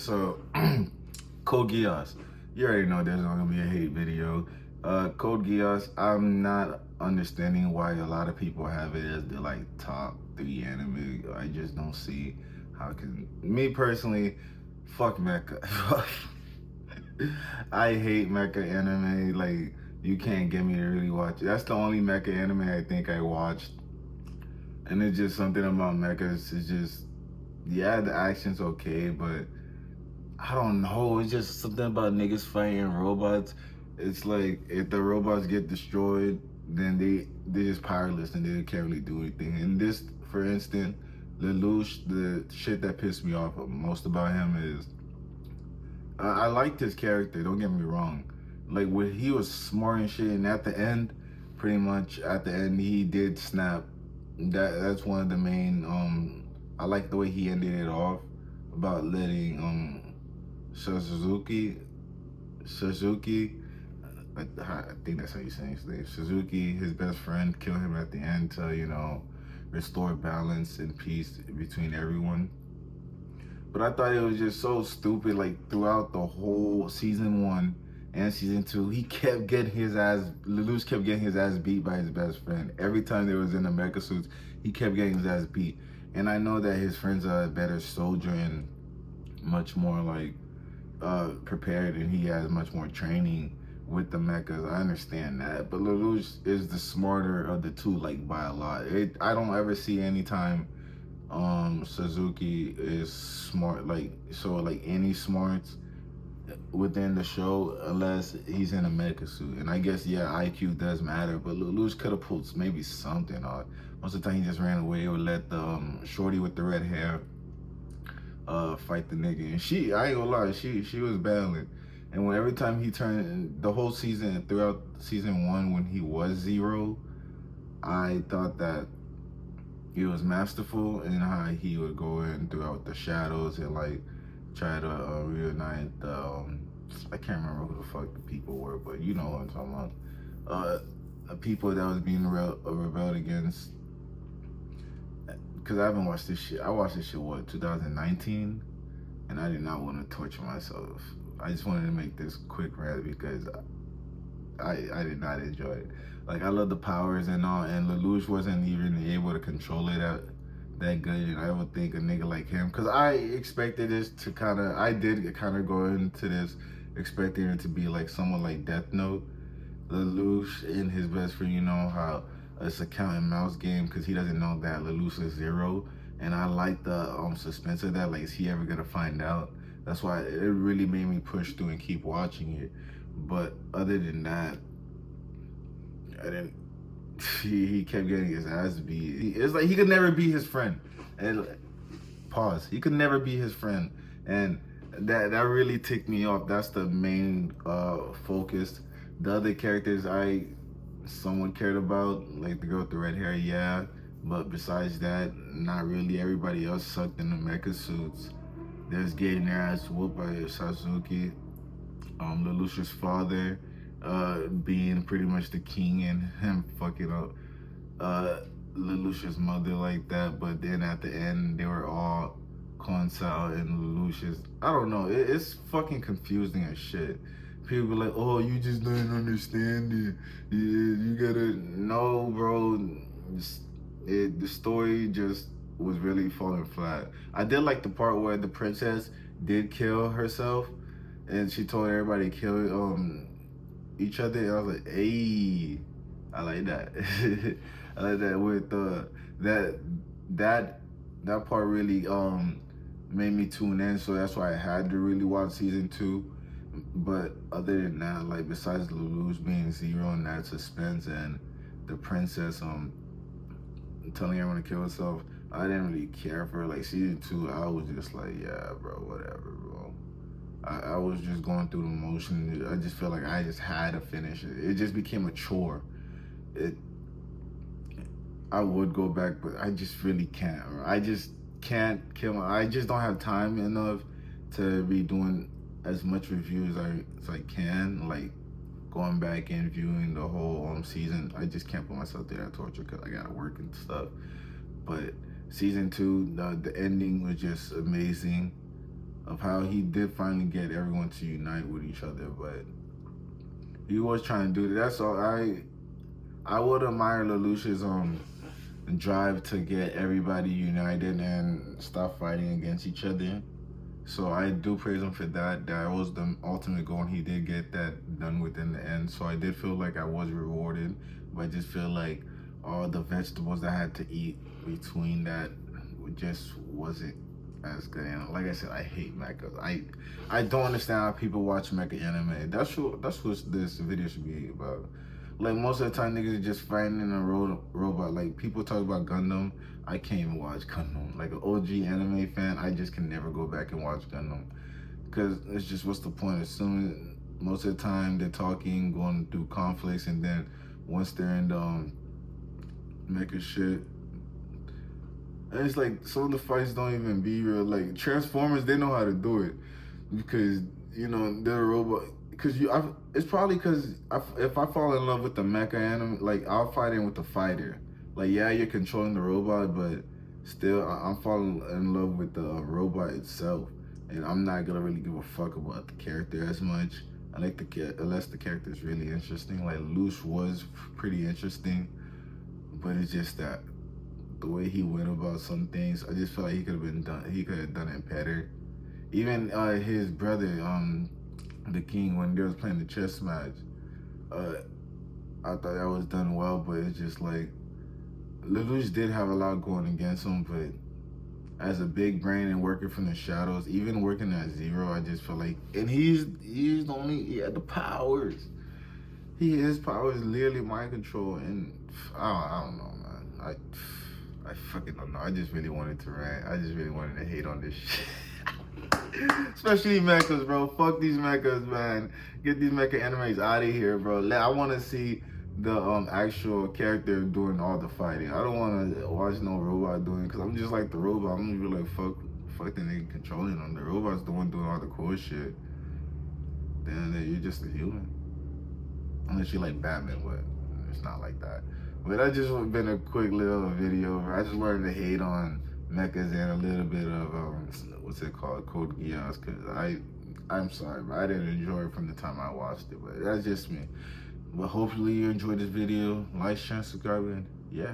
So, Code Geass. You already know there's not gonna be a hate video. Code Geass, I'm not understanding why a lot of people have it as the like top 3 anime. I just don't see how can me personally, fuck mecha. I hate mecha anime. Like you can't get me to really watch it. That's the only mecha anime I think I watched. And it's just something about mechas. It's just yeah, the action's okay, but I don't know. It's just something about niggas fighting robots. It's like if the robots get destroyed, then they just powerless and they can't really do anything. And this, for instance, Lelouch, the shit that pissed me off most about him is I liked his character. Don't get me wrong. Like when he was smart and shit, and at the end, pretty much at the end, he did snap. That's one of the main. I like the way he ended it off about letting Suzuki, I think that's how you say his name. Suzuki, his best friend, kill him at the end to, restore balance and peace between everyone. But I thought it was just so stupid, like throughout the whole season 1 and season 2, he kept getting his ass, Lelouch kept getting his ass beat by his best friend. Every time they was in the mecha suits, he kept getting his ass beat. And I know that his friend's a better soldier and much more like prepared, and he has much more training with the mechas. I understand that, but Lelouch is the smarter of the two, like by a lot. I don't ever see any time Suzuki is smart, like any smarts within the show unless he's in a mecha suit. And I guess yeah, IQ does matter, but Lelouch could have pulled maybe something off. Most of the time he just ran away or let the shorty with the red hair fight the nigga. And I ain't gonna lie, she was battling. And when every time he turned the whole season, throughout season 1 when he was Zero, I thought that he was masterful in how he would go in throughout the shadows and like try to reunite the I can't remember who the fuck the people were, but you know what I'm talking about. The people that was being rebelled against. Because I haven't watched this shit. I watched this shit, what, 2019? And I did not want to torture myself. I just wanted to make this quick rant because I did not enjoy it. Like, I love the powers and all, and Lelouch wasn't even able to control it that good. And I would think a nigga like him, because I expected this to I did kind of go into this expecting it to be like someone like Death Note. Lelouch and his best friend, you know how it's a cat and mouse game because he doesn't know that Lelouch is Zero. And I like the suspense of that. Like, is he ever gonna find out? That's why it really made me push through and keep watching it. But other than that, I didn't. He kept getting his ass beat. It's like he could never be his friend. And pause. He could never be his friend, and that really ticked me off. That's the main focus. The other characters I somewhat cared about, like the girl with the red hair, yeah. But besides that, not really. Everybody else sucked in the mecha suits. There's getting their ass whooped by Sasuke. Lelouch's father, being pretty much the king and him fucking up Lelouch's mother like that. But then at the end, they were all Consal and Lelouch's. I don't know. It's fucking confusing as shit. People be like, oh, you just don't understand it. You gotta know, bro. The story just was really falling flat. I did like the part where the princess did kill herself, and she told everybody to kill each other. And I was like, hey, I like that. I like that with that part really made me tune in. So that's why I had to really watch season 2. But other than that, like besides Lelouch being Zero and that suspense and the princess telling everyone to kill herself, I didn't really care for like season 2. I was just like, yeah, bro, whatever, bro. I was just going through the motion. I just felt like I just had to finish it. It just became a chore. I would go back, but I just really can't. I just can't I just don't have time enough to be doing as much review as I can. Like going back and viewing the whole season. I just can't put myself through that torture because I gotta work and stuff. But season 2, the ending was just amazing. of how he did finally get everyone to unite with each other, but he was trying to do that. That's all. I would admire Lelouch's drive to get everybody united and stop fighting against each other. So I do praise him for that. That was the ultimate goal, and he did get that done within the end. So I did feel like I was rewarded, but I just feel like all the vegetables I had to eat between that just wasn't as good. And like I said, I hate mechas. I don't understand how people watch mecha anime. That's what this video should be about. Like most of the time, niggas are just fighting in a robot. Like people talk about Gundam. I can't even watch Gundam. Like an OG anime fan, I just can never go back and watch Gundam, because it's just, what's the point? Assuming most of the time they're talking, going through conflicts, and then once they're in the mecha shit, and it's like some of the fights don't even be real. Like Transformers, they know how to do it because they're a robot. It's probably because if I fall in love with the mecha anime, like I'll fight in with the fighter. Like yeah, you're controlling the robot, but still I'm falling in love with the robot itself, and I'm not gonna really give a fuck about the character as much. I like unless the character is really interesting. Like Luce was pretty interesting, but it's just that the way he went about some things, I just felt like he could have done it better. Even his brother, the king, when they was playing the chess match, I thought that was done well, but it's just like Lelouch did have a lot going against him, but as a big brain and working from the shadows, even working at Zero, I just feel like, and he had the powers. His power is literally mind control, and I don't know, man. I fucking don't know. I just really wanted to rant. I just really wanted to hate on this shit. Especially mechas, bro. Fuck these mechas, man. Get these mecha animes out of here, bro. I want to see the actual character doing all the fighting. I don't want to watch no robot doing it, because I'm just like the robot. I'm gonna be like, fuck the nigga controlling them. The robot's the one doing all the cool shit. Then you're just a human. Unless you like Batman, but it's not like that. But that just been a quick little video. I just wanted to hate on mechas and a little bit of what's it called, Code Geass, because I'm sorry, but I didn't enjoy it from the time I watched it. But that's just me. But hopefully you enjoyed this video. Like, share, subscribe, and yeah.